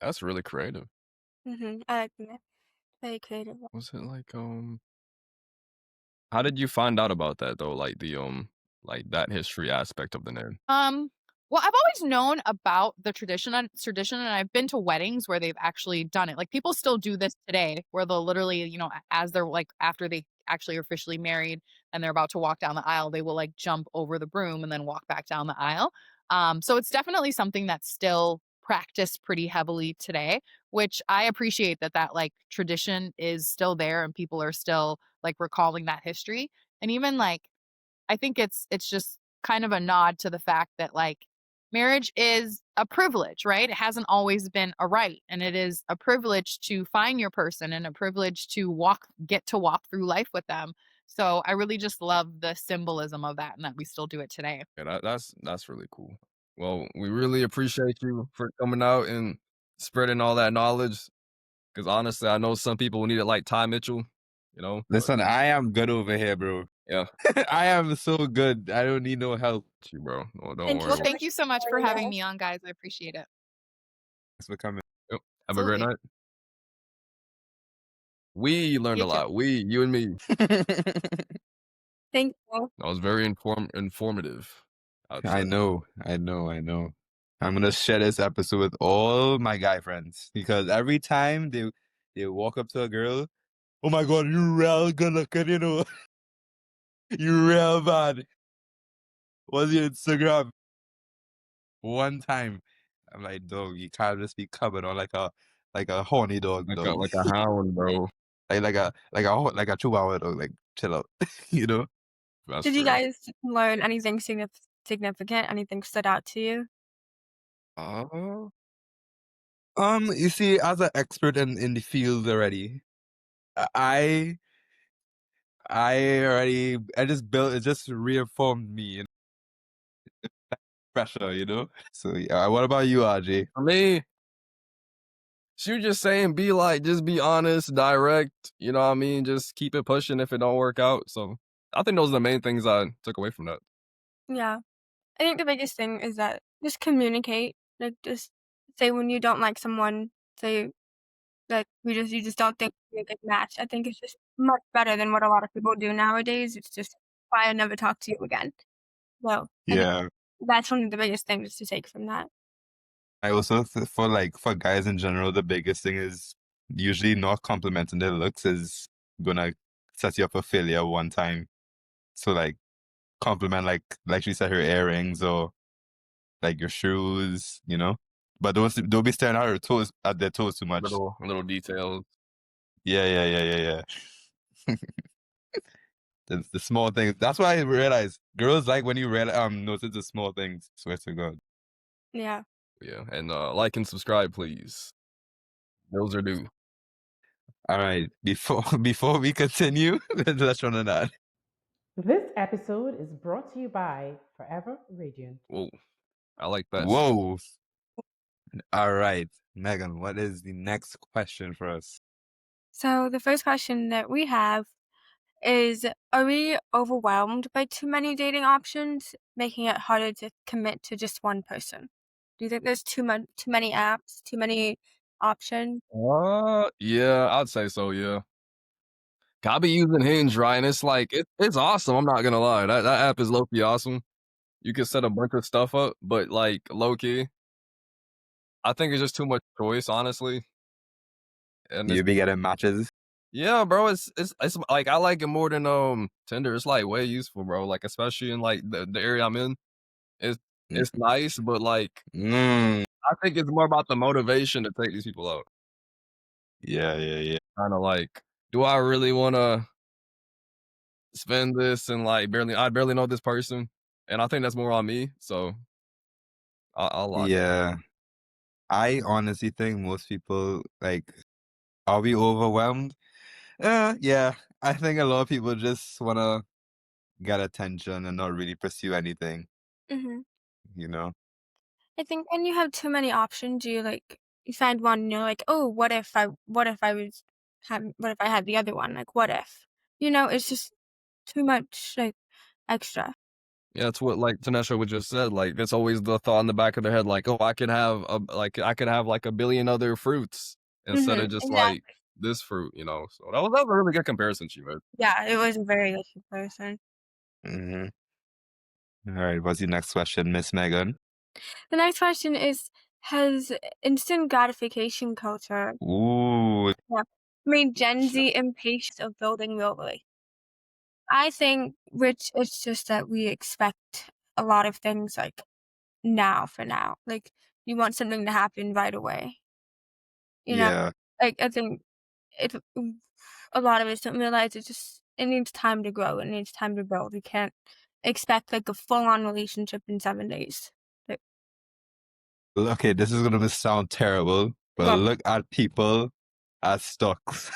S2: That's really creative.
S3: I like that. Very creative.
S2: Was it like how did you find out about that though? Like the like that history aspect of the name?
S5: Well, I've always known about the tradition, and I've been to weddings where they've actually done it. Like people still do this today, where they'll literally, as they're like after they actually are officially married and they're about to walk down the aisle, they will like jump over the broom and then walk back down the aisle. So it's definitely something that's still practiced pretty heavily today, which I appreciate that like tradition is still there and people are still like recalling that history. And even like I think it's just kind of a nod to the fact that like marriage is a privilege, right? It hasn't always been a right, and it is a privilege to find your person and a privilege to get to walk through life with them. So I really just love the symbolism of that and that we still do it today.
S2: Yeah, that's really cool. Well, we really appreciate you for coming out and spreading all that knowledge. Because honestly, I know some people will need it like Ty Mitchell, but
S1: Listen, I am good over here, bro.
S2: yeah,
S1: I am so good. I don't need no help.
S2: you, bro. No, don't
S3: Thank you
S2: worry.
S3: so
S5: Thank you so much for
S3: joining
S5: having
S3: us.
S5: me on, guys. I appreciate it.
S1: Thanks for coming.
S2: Yep. Have a great
S5: Absolutely.
S2: night. We learned
S5: You
S2: a
S5: too.
S2: lot. You and me.
S3: Thank you.
S2: That was very informative. I'd
S1: I
S2: say.
S1: know. I'm gonna share this episode with all my guy friends because every time they walk up to a girl, oh my God, you real good looking, you real bad. What's your Instagram? One time, I'm like, dog, you can't just be covered on like a horny dog, dog.
S2: Like a hound, bro.
S1: like a chihuahua dog. Like, chill out, you know.
S2: That's
S3: Did you
S2: fair.
S3: guys learn anything significant? Anything stood out to you?
S2: Uh,
S1: You see, as an expert in the field already, I I just built it, just reaffirmed me, pressure, So yeah, what about you, RJ?
S2: for me, she was just saying, just be honest, direct. You know what I mean? Just keep it pushing if it don't work out. So I think those are the main things I took away from that.
S3: Yeah. I think the biggest thing is that just communicate. Like, just say when you don't like someone, say that you just don't think you're a good match. I think it's just much better than what a lot of people do nowadays. It's just, bye, I never talk to you again. So I think
S1: Yeah,
S3: that's one of the biggest things to take from that.
S1: I also for guys in general, the biggest thing is usually not complimenting their looks is gonna set you up for failure one time. So like compliment like she said, her earrings or like your shoes, you know. But don't be staring at her toes at their toes too much.
S2: Little details.
S1: Yeah. The small things. That's why I realize girls like when you notice the small things. Swear to God.
S3: Yeah.
S2: Yeah, and like and subscribe, please. Those are due.
S1: All right. Before we continue, let's run on that.
S6: This episode is brought to you by Forever Radiant.
S2: Whoa, I like that.
S1: Whoa. All right, Megan, what is the next question for us?
S3: So the first question that we have is, are we overwhelmed by too many dating options, making it harder to commit to just one person? Do you think there's too many apps, too many options?
S2: Yeah, I'd say so. Yeah, I be using Hinge, right? And it's like it's awesome. I'm not gonna lie. That app is low key awesome. You can set a bunch of stuff up, but like low key, I think it's just too much choice, honestly. And
S1: You be getting matches?
S2: yeah, bro, it's like I like it more than Tinder. It's like way useful, bro. Like especially in like the area I'm in, it's nice, but like I think it's more about the motivation to take these people out.
S1: Yeah.
S2: Kind of like, do I really want to spend this and like I barely know this person, and I think that's more on me. So I'll lock it.
S1: Yeah. I honestly think most people like, are we overwhelmed? Yeah. I think a lot of people just wanna get attention and not really pursue anything,
S3: Mm-hmm.
S1: you know?
S3: I think when you have too many options, you find one and you're like, oh, what if I had the other one? Like, what if? It's just too much like extra.
S2: Yeah, that's what like Tanesha would just said. Like that's always the thought in the back of their head, like, oh, I could have like a billion other fruits instead of just
S3: Exactly.
S2: like this fruit, So that was a really good comparison she made.
S3: Yeah, it was a very good comparison.
S1: Mm-hmm. All right, what's the next question, Miss Megan?
S3: The next question is, has instant gratification culture made Gen Z impatient of building real relationships? I think, Rich, it's just that we expect a lot of things like now for now. Like you want something to happen right away.
S1: Yeah.
S3: Like I think a lot of us don't realize it needs time to grow. It needs time to build. You can't expect like a full-on relationship in 7 days.
S1: Okay, this is gonna sound terrible, but look at people as stocks.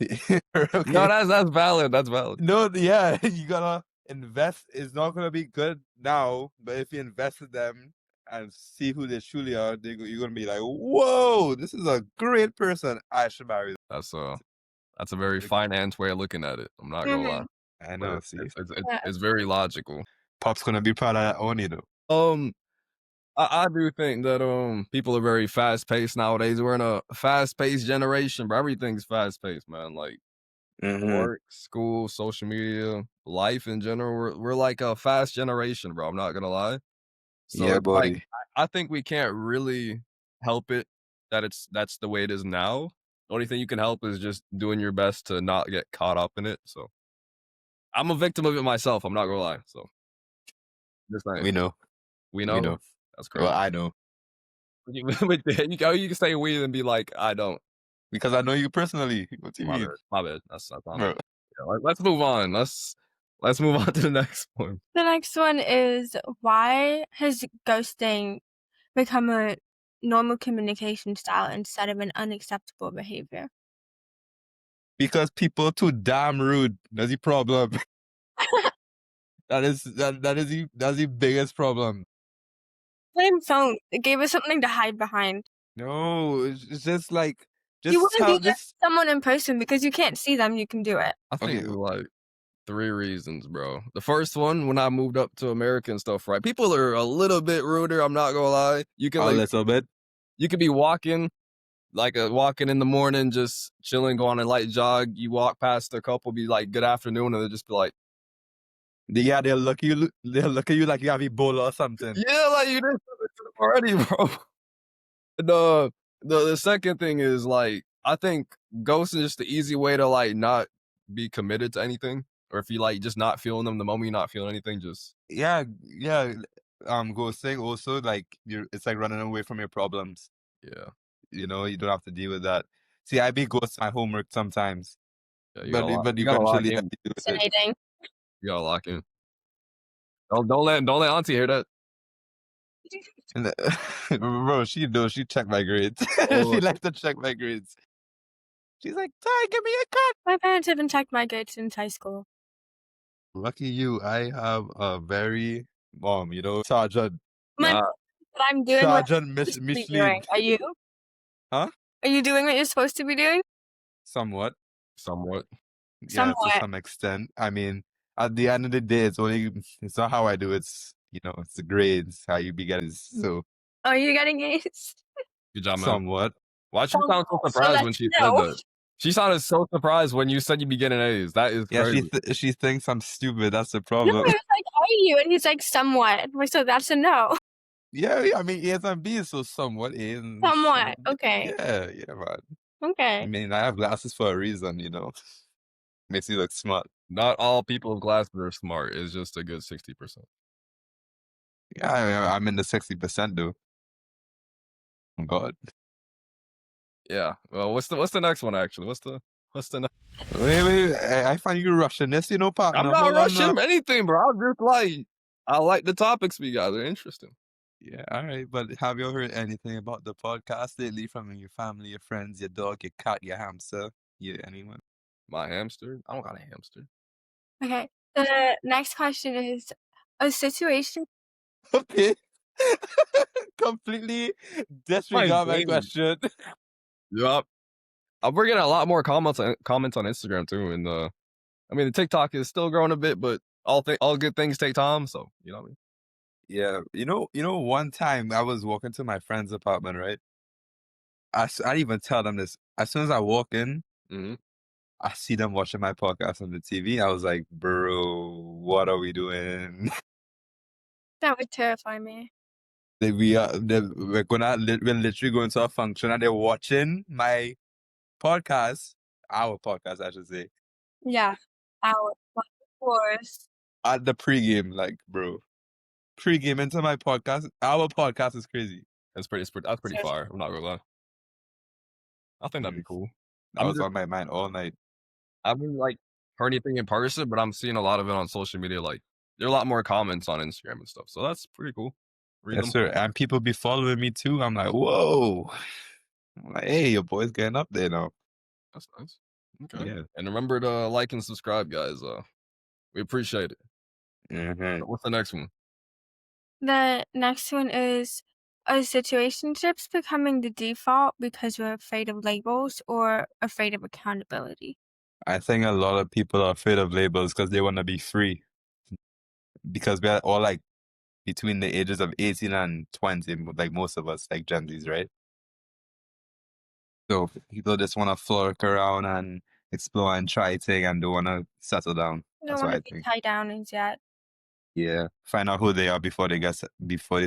S1: Okay.
S2: No, that's valid. That's valid.
S1: No, yeah, you gotta invest. It's not gonna be good now, but if you invest in them and see who they truly are, you're gonna be like, whoa, this is a great person. I should marry them.
S2: That's a very finance way of looking at it. I'm not gonna lie.
S1: I know. See,
S2: It's very logical.
S1: Pop's gonna be proud of that only though.
S2: I do think that people are very fast paced nowadays. We're in a fast paced generation, but everything's fast paced, man. Like work, school, social media, life in general. We're like a fast generation, bro. I'm not gonna lie. So
S1: yeah,
S2: it's
S1: buddy.
S2: like I think we can't really help it that's the way it is now. The only thing you can help is just doing your best to not get caught up in it. So I'm a victim of it myself. I'm not gonna lie. So just saying.
S1: We know.
S2: We know. That's correct.
S1: Well, I know.
S2: You can say we and be like, I don't.
S1: Because I know you personally. What do you mean?
S2: My bad. That's not yeah, let's move on. Let's move on to the next one.
S3: The next one is, why has ghosting become a normal communication style instead of an unacceptable behavior?
S1: Because people are too damn rude. That's the problem. That's the biggest problem.
S3: Same phone. It gave us something to hide behind.
S1: No, it's just like
S3: you wouldn't do someone in person because you can't see them. You can do it.
S2: I think like 3 reasons, bro. The first one, when I moved up to America and stuff, right? People are a little bit ruder. I'm not gonna lie. You can
S1: a little bit.
S2: You could be walking in the morning, just chilling, go on a light jog. You walk past a couple, be like, "Good afternoon," and they'll just be like,
S1: "Yeah." They'll look at you like you have Ebola or something.
S2: Yeah, like you did something to the party, bro. The second thing is like I think ghosting is just the easy way to like not be committed to anything, or if you like just not feeling them the moment you're not feeling anything, just
S1: Yeah, yeah. Ghosting also like it's like running away from your problems.
S2: yeah,
S1: You know, you don't have to deal with that. See, I be ghost my homework sometimes,
S2: yeah.
S1: but
S2: You gotta lock
S1: eventually I
S2: in.
S1: deal with it.
S3: Fascinating.
S2: You gotta lock in. Don't let Auntie hear that.
S1: And bro, she knows she checked my grades.
S2: Oh,
S1: She likes to check my grades. She's like, "Ty, give me a cut."
S3: My parents haven't checked my grades since high school.
S1: Lucky you, I have a very sergeant.
S3: My
S2: nah,
S3: but I'm doing what
S1: Sergeant
S3: I'm supposed to be
S1: Michelin.
S3: doing. Are you?
S1: Huh?
S3: Are you doing what you're supposed to be doing?
S1: Somewhat.
S2: somewhat.
S1: Yeah, to
S3: Somewhat.
S1: some extent. I mean, at the end of the day, it's not how I do it. It's it's the grades, how you be getting. So
S3: Are you getting A's?
S2: Good job, man.
S1: somewhat.
S2: Why'd you sound so
S3: Somewhat. So
S2: surprised
S3: let
S2: when she
S3: you
S2: said
S3: know.
S2: that? She sounded so surprised when you said you'd be getting A's. That is
S1: Yeah,
S2: crazy.
S1: she thinks I'm stupid. That's the
S3: No,
S1: problem.
S3: I was like, are you? And he's like, somewhat. So that's a no.
S1: Yeah, I mean A's and B's, so somewhat A's and
S3: Somewhat. Okay.
S1: yeah, man. I
S3: Okay.
S1: mean, I have glasses for a reason, Makes you look smart.
S2: Not all people with glasses are smart. It's just a good 60%.
S1: Yeah, I'm in the 60% though. Oh, God.
S2: Yeah. Well, what's the next one actually? What's the next?
S1: Wait, I find you rushing this, partner.
S2: I'm not
S1: Hold on now.
S2: rushing anything, bro. I like the topics we got. They're interesting.
S1: Yeah, all right. But have you heard anything about the podcast lately from your family, your friends, your dog, your cat, your hamster? Anyone?
S2: My hamster? I don't got a hamster.
S3: Okay. The next question is a situation.
S1: Okay. Completely disregard my question.
S2: Yup. We're getting a lot more comments on Instagram too, and I mean the TikTok is still growing a bit, but all good things take time. So you know what I mean.
S1: Yeah, one time I was walking to my friend's apartment, right? I didn't even tell them this. As soon as I walk in,
S2: Mhm.
S1: I see them watching my podcast on the TV. I was like, bro, what are we doing?
S3: That would terrify me.
S1: We're literally going to a function and they're watching my podcast, our podcast, I should say,
S3: Yeah. Of course.
S1: at the pregame. Like, bro, pregame into my podcast. Our podcast is crazy.
S2: That's pretty fire. I'm not gonna lie. I think that'd be cool.
S1: That was on my mind all night.
S2: I haven't like heard anything in person, but I'm seeing a lot of it on social media. Like there are a lot more comments on Instagram and stuff, so that's pretty cool. Read
S1: Yes,
S2: them.
S1: sir. And people be following me too. I'm like, whoa. I'm like, hey, your boy's getting up there now.
S2: That's nice. Okay.
S1: Yeah.
S2: And remember to like and subscribe, guys. We appreciate it.
S1: Mhm.
S2: What's the next one?
S3: The next one is, are situationships becoming the default because we're afraid of labels or afraid of accountability?
S1: I think a lot of people are afraid of labels because they want to be free. Because we're all like between the ages of 18 and 20, like most of us, like Gen Zs, right? So people just want to float around and explore and try things and don't want to settle down.
S3: I
S1: That's
S3: don't
S1: what I
S3: want to be
S1: think.
S3: tied down as yet.
S1: Yeah, find out who they are before they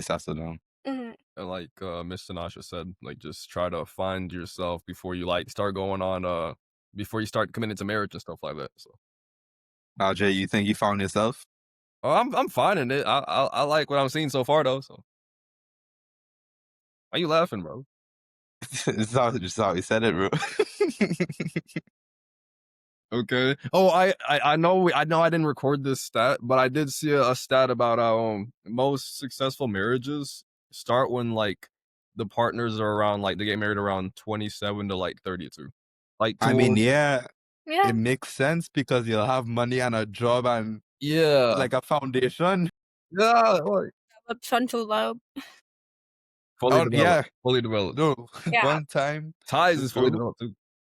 S1: settle down.
S3: Hmm.
S2: And like Miss Tanasha said, like just try to find yourself before you like start going on before you start committing to marriage and stuff like that. So
S1: RJ, you think you found yourself?
S2: oh, I'm finding it. I like what I'm seeing so far though. So why you laughing, bro?
S1: Just how you said it, bro.
S2: Okay. Oh, I know I didn't record this stat, but I did see a stat about most successful marriages start when like the partners are around like they get married around 27 to like 32. Like
S1: I mean,
S2: towards,
S1: yeah,
S3: Yeah.
S1: it makes sense because you'll have money and a job and
S2: yeah.
S1: like a foundation.
S2: Yeah, like
S3: The frontal lobe.
S2: fully
S1: Oh,
S2: developed.
S1: yeah.
S2: Fully developed.
S1: No,
S3: Yeah.
S1: one time.
S2: Ties is fully
S1: bro,
S2: developed too.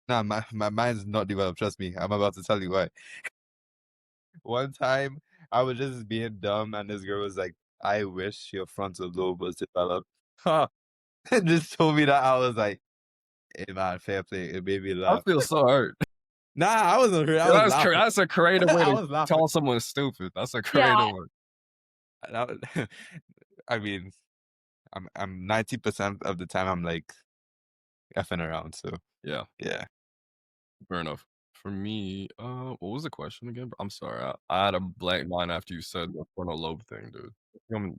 S1: Nah, my mind's not developed. Trust me. I'm about to tell you why. One time, I was just being dumb, and this girl was like, "I wish your frontal lobe was developed."
S2: Huh.
S1: And just told me that. I was like, "Hey man, fair play." It made me
S2: I
S1: laugh.
S2: feel so hurt.
S1: Nah, I wasn't hurt. I was laughing.
S2: That's a creative way
S1: I
S2: to
S1: was laughing.
S2: call someone stupid. That's a creative
S3: Yeah.
S2: way.
S1: I mean, I'm 90% of the time I'm like, effing around. So
S2: Yeah,
S1: yeah.
S2: fair enough. For me, what was the question again? I'm sorry, I had a blank mind after you said the frontal lobe thing, dude.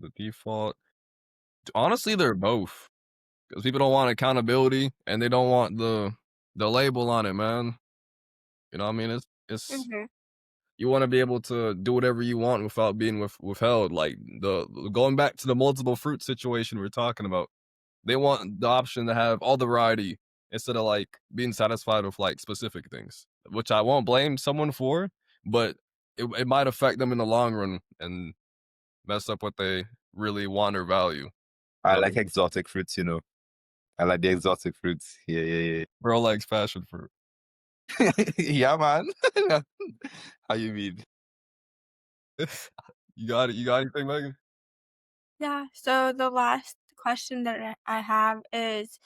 S2: The default. Honestly, they're both because people don't want accountability and they don't want the label on it, man. You know what I mean? It's
S3: Mhm.
S2: you want to be able to do whatever you want without being withheld. Like the going back to the multiple fruit situation we are talking about. They want the option to have all the variety instead of like being satisfied with like specific things, which I won't blame someone for, but it might affect them in the long run and mess up what they really want or value.
S1: I
S2: So,
S1: like exotic fruits, I like the exotic fruits. Yeah.
S2: bro likes passion fruit.
S1: Yeah, man. How you mean?
S2: You got it. You got anything, Megan?
S3: Yeah, so the last question that I have is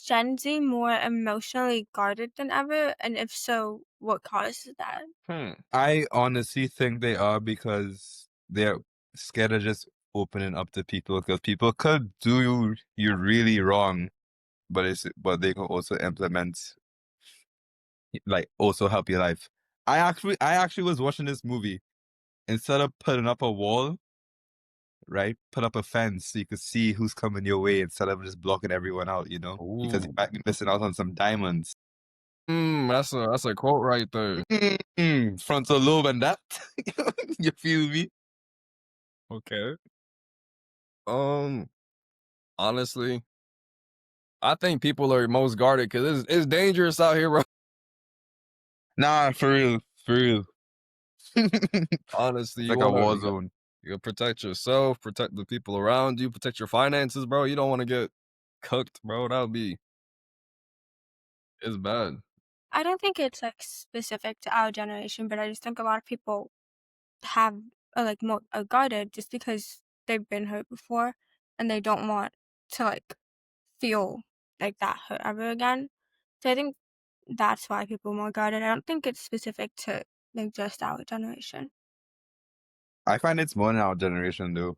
S3: Gen Z more emotionally guarded than ever? And if so, what causes that?
S1: I honestly think they are because they're scared of just opening up to people because people could do you really wrong, but they can also implement like also help your life. I actually was watching this movie. Instead of putting up a wall, right, put up a fence so you could see who's coming your way instead of just blocking everyone out, because you
S2: Ooh.
S1: might be missing out on some diamonds.
S2: That's a quote right there.
S1: Frontal lobe and that. You feel me?
S2: Okay. Honestly, I think people are most guarded because it's dangerous out here, bro.
S1: Nah, for real.
S2: Honestly,
S1: It's
S2: you
S1: like a
S2: wanna
S1: war
S2: you got
S1: zone.
S2: you gotta protect yourself, protect the people around you, protect your finances, bro. You don't wanna get cooked, bro. It's bad.
S3: I don't think it's like specific to our generation, but I just think a lot of people have like more are guarded just because they've been hurt before and they don't want to like feel like that hurt ever again. So I think that's why people are more guarded. I don't think it's specific to like just our generation.
S1: I find it's more in our generation though.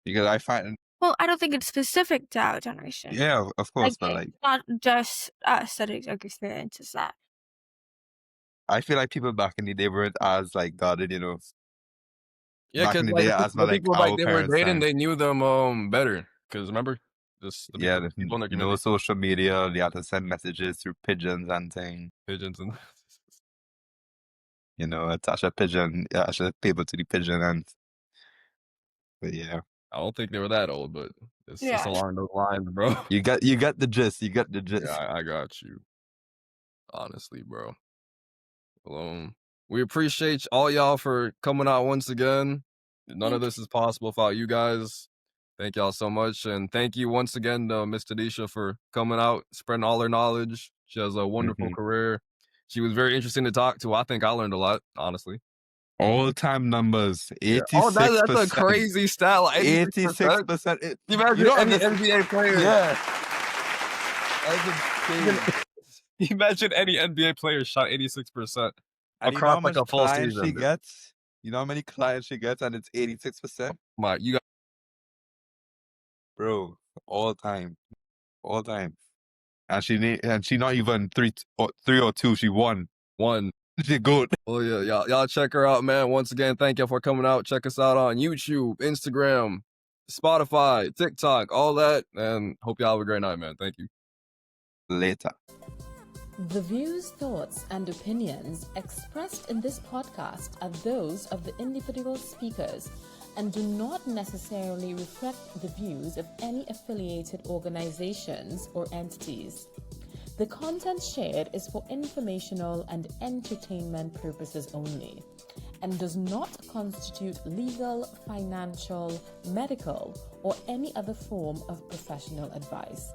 S1: Because I find
S3: Well, I don't think it's specific to our generation.
S1: yeah, of course,
S3: Like
S1: but
S3: it's
S1: like
S3: not just us that experiences that.
S1: I feel like people back in the day weren't as like guarded,
S2: Yeah,
S1: back
S2: because
S1: in the
S2: like
S1: day as my
S2: the
S1: like
S2: people like
S1: our
S2: they were
S1: parents'
S2: dating,
S1: time.
S2: they knew them better. Because remember, just the
S1: Yeah,
S2: people in their
S1: no
S2: community,
S1: social media. They had to send messages through pigeons and things.
S2: pigeons and
S1: Attach a pigeon, attach a paper to the pigeon, but yeah,
S2: I don't think they were that old, but it's
S3: Yeah.
S2: along those lines, bro.
S1: you got the gist. You got the gist.
S2: Yeah, I got you. Honestly, bro. We appreciate all y'all for coming out once again. None of this is possible without you guys. Thank y'all so much. And thank you once again to Miss Tanisha for coming out, spreading all her knowledge. She has a wonderful career. She was very interesting to talk to. I think I learned a lot, honestly.
S1: All-time numbers,
S2: Yeah. Oh, that's a
S1: 86%.
S2: crazy stat, like 86%.
S1: 86%.
S2: Imagine any NBA player.
S1: Yeah.
S2: Imagine any NBA player shot 86%
S1: And you know
S2: across
S1: how
S2: like
S1: much
S2: a full
S1: clients
S2: season.
S1: she gets? You know how many clients she gets, and it's 86%,
S2: You got
S1: bro. All time. And she not even three or two. She won.
S2: one.
S1: She good.
S2: Oh yeah, y'all check her out, man. Once again, thank you for coming out. Check us out on YouTube, Instagram, Spotify, TikTok, all that. And hope y'all have a great night, man. Thank you.
S1: Later.
S4: The views, thoughts, and opinions expressed in this podcast are those of the individual speakers and do not necessarily reflect the views of any affiliated organizations or entities. The content shared is for informational and entertainment purposes only and does not constitute legal, financial, medical, or any other form of professional advice.